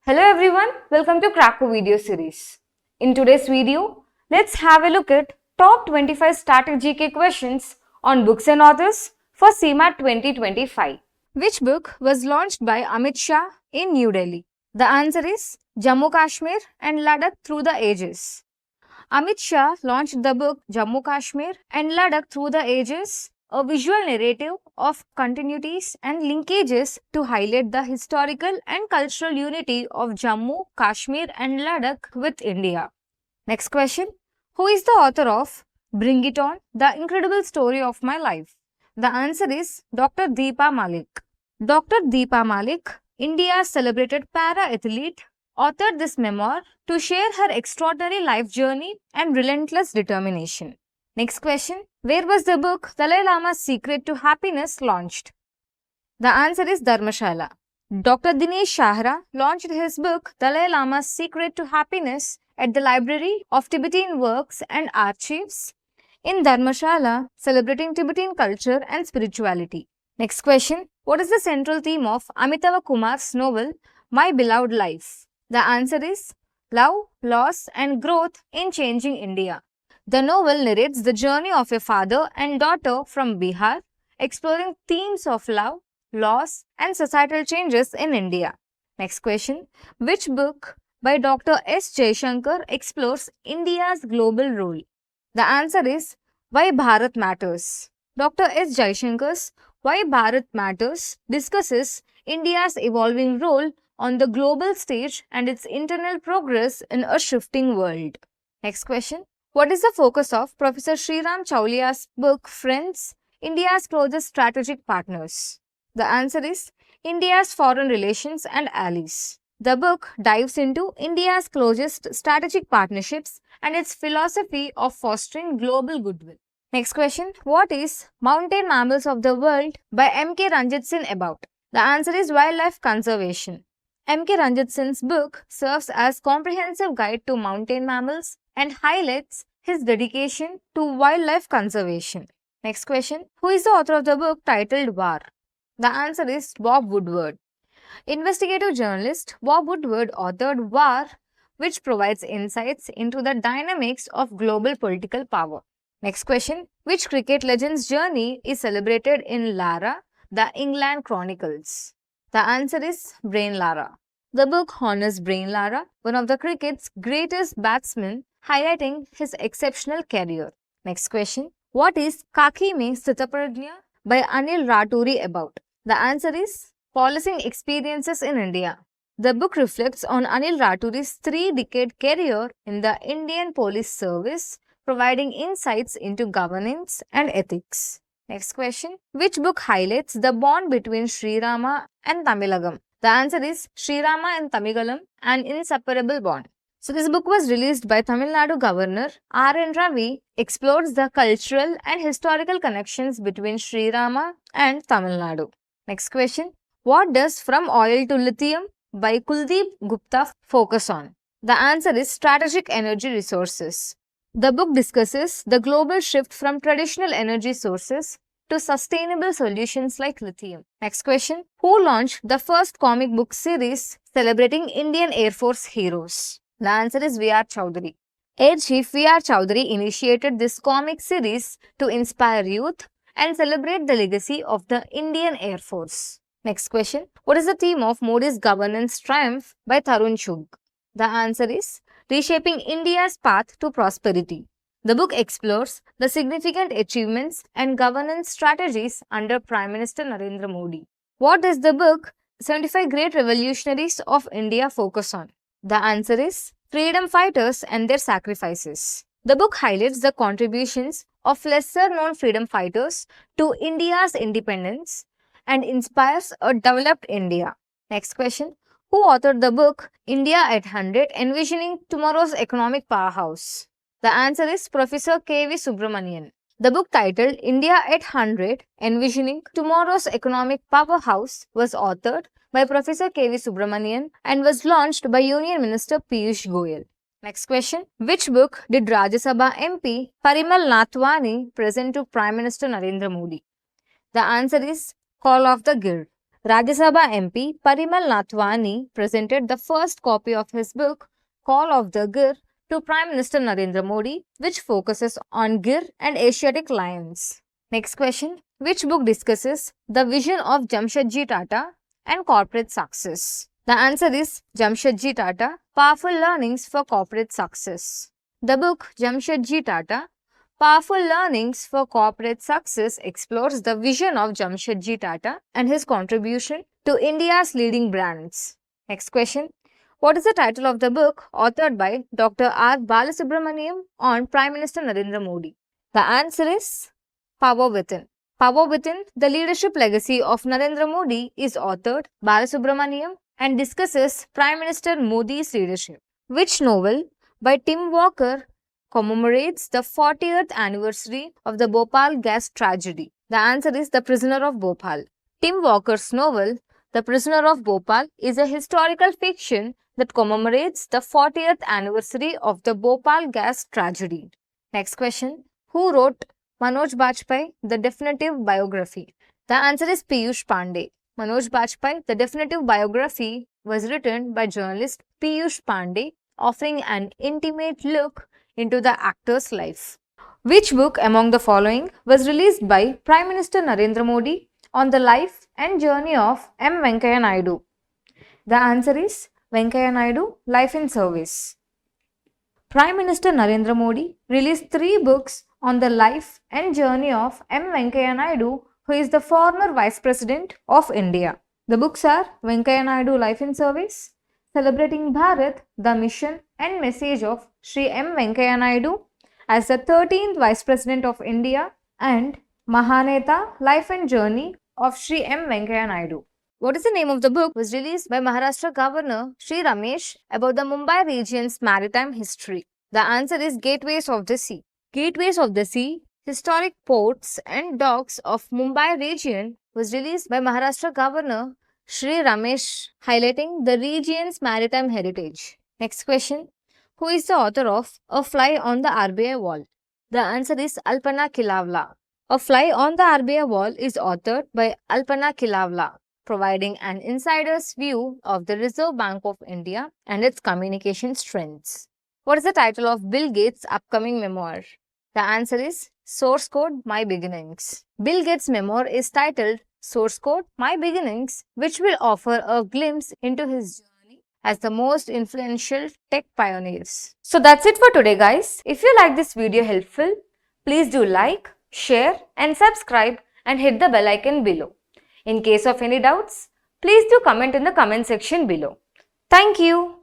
Hello everyone, welcome to Krakow video series. In today's video, let's have a look at top 25 static GK questions on books and authors for CMAT 2025. Which book was launched by Amit Shah in New Delhi? The answer is Jammu Kashmir and Ladakh Through the Ages. Amit Shah launched the book Jammu Kashmir and Ladakh Through the Ages, a visual narrative of continuities and linkages to highlight the historical and cultural unity of Jammu, Kashmir and Ladakh with India. Next question. Who is the author of Bring It On, The Incredible Story of My Life? The answer is Dr. Deepa Malik. Dr. Deepa Malik, India's celebrated para-athlete, authored this memoir to share her extraordinary life journey and relentless determination. Next question. Where was the book Dalai Lama's Secret to Happiness launched? The answer is Dharmashala. Dr. Dinesh Shahra launched his book Dalai Lama's Secret to Happiness at the Library of Tibetan Works and Archives in Dharmashala, celebrating Tibetan culture and spirituality. Next question. What is the central theme of Amitabh Kumar's novel My Beloved Life? The answer is love, loss and growth in changing India. The novel narrates the journey of a father and daughter from Bihar, exploring themes of love, loss and societal changes in India. Next question. Which book by Dr. S. Jaishankar explores India's global role? The answer is Why Bharat Matters. Dr. S. Jaishankar's Why Bharat Matters discusses India's evolving role on the global stage and its internal progress in a shifting world. Next question. What is the focus of Professor Sriram Chaulia's book Friends, India's Closest Strategic Partners? The answer is India's Foreign Relations and Allies. The book dives into India's closest strategic partnerships and its philosophy of fostering global goodwill. Next question. What is Mountain Mammals of the World by M.K. Ranjit Singh about? The answer is Wildlife Conservation. M.K. Ranjit Singh's book serves as comprehensive guide to mountain mammals and highlights his dedication to wildlife conservation. Next question. Who is the author of the book titled War? The answer is Bob Woodward. Investigative journalist Bob Woodward authored War, which provides insights into the dynamics of global political power. Next question. Which cricket legend's journey is celebrated in Lara, the England Chronicles? The answer is Brian Lara. The book honors Brian Lara, one of the cricket's greatest batsmen, highlighting his exceptional career. Next question. What is Kaki Mein Sthitaprajna by Anil Raturi about? The answer is Policing Experiences in India. The book reflects on Anil Raturi's 3-decade career in the Indian Police Service, providing insights into governance and ethics. Next question. Which book highlights the bond between Sri Rama and Tamilagam? The answer is Sri Rama and Tamigalam, an inseparable bond. So this book was released by Tamil Nadu Governor R.N. Ravi, explores the cultural and historical connections between Sri Rama and Tamil Nadu. Next question. What does From Oil to Lithium by Kuldeep Gupta focus on? The answer is Strategic Energy Resources. The book discusses the global shift from traditional energy sources to sustainable solutions like lithium. Next question. Who launched the first comic book series celebrating Indian Air Force heroes? The answer is V.R. Chowdhury. Air Chief V.R. Chowdhury initiated this comic series to inspire youth and celebrate the legacy of the Indian Air Force. Next question. What is the theme of Modi's Governance Triumph by Tarun Chugh? The answer is Reshaping India's Path to Prosperity. The book explores the significant achievements and governance strategies under Prime Minister Narendra Modi. What does the book 75 Great Revolutionaries of India focus on? The answer is Freedom Fighters and Their Sacrifices. The book highlights the contributions of lesser-known freedom fighters to India's independence and inspires a developed India. Next question. Who authored the book India at 100, Envisioning Tomorrow's Economic Powerhouse? The answer is Professor K.V. Subramanian. The book titled India at 100, Envisioning Tomorrow's Economic Powerhouse was authored by Professor K.V. Subramanian and was launched by Union Minister Piyush Goyal. Next question. Which book did Rajya Sabha MP Parimal Nathwani present to Prime Minister Narendra Modi? The answer is Call of the Guild. Rajya Sabha MP Parimal Nathwani presented the first copy of his book Call of the Gir to Prime Minister Narendra Modi, which focuses on Gir and Asiatic lions. Next question. Which book discusses the vision of Jamshedji Tata and corporate success? The answer is Jamshedji Tata, Powerful Learnings for Corporate Success. The book Jamshedji Tata, Powerful Learnings for Corporate Success explores the vision of Jamshedji Tata and his contribution to India's leading brands. Next question. What is the title of the book authored by Dr. R. Balasubramaniam on Prime Minister Narendra Modi? The answer is Power Within. Power Within, the leadership legacy of Narendra Modi is authored by Balasubramaniam and discusses Prime Minister Modi's leadership. Which novel by Tim Walker commemorates the 40th anniversary of the Bhopal gas tragedy? The answer is The Prisoner of Bhopal. Tim Walker's novel, The Prisoner of Bhopal, is a historical fiction that commemorates the 40th anniversary of the Bhopal gas tragedy. Next question. Who wrote Manoj Bajpayee, The Definitive Biography? The answer is Piyush Pandey. Manoj Bajpayee, The Definitive Biography was written by journalist Piyush Pandey, offering an intimate look into the actor's life. Which book among the following was released by Prime Minister Narendra Modi on the life and journey of M. Venkaiah Naidu? The answer is Venkaiah Naidu, Life in Service. Prime Minister Narendra Modi released 3 books on the life and journey of M. Venkaiah Naidu, who is the former Vice President of India. The books are Venkaiah Naidu, Life in Service, Celebrating Bharat, the Mission and Message of Sri M. Venkaiah Naidu as the 13th Vice President of India, and Mahaneta, Life and Journey of Sri M. Venkaiah Naidu. What is the name of the book was released by Maharashtra Governor Sri Ramesh about the Mumbai region's maritime history? The answer is Gateways of the Sea. Gateways of the Sea, Historic Ports and Docks of Mumbai region was released by Maharashtra Governor Sri Ramesh, highlighting the region's maritime heritage. Next question. Who is the author of A Fly on the RBI Wall? The answer is Alpana Kilavla. A Fly on the RBI Wall is authored by Alpana Kilavla, providing an insider's view of the Reserve Bank of India and its communication strengths. What is the title of Bill Gates' upcoming memoir? The answer is Source Code My Beginnings. Bill Gates' memoir is titled Source Code My Beginnings, which will offer a glimpse into his journey as the most influential tech pioneers. So that's it for today, guys. If you like this video helpful, please do like, share and subscribe and hit the bell icon below. In case of any doubts, please do comment in the comment section below. Thank you.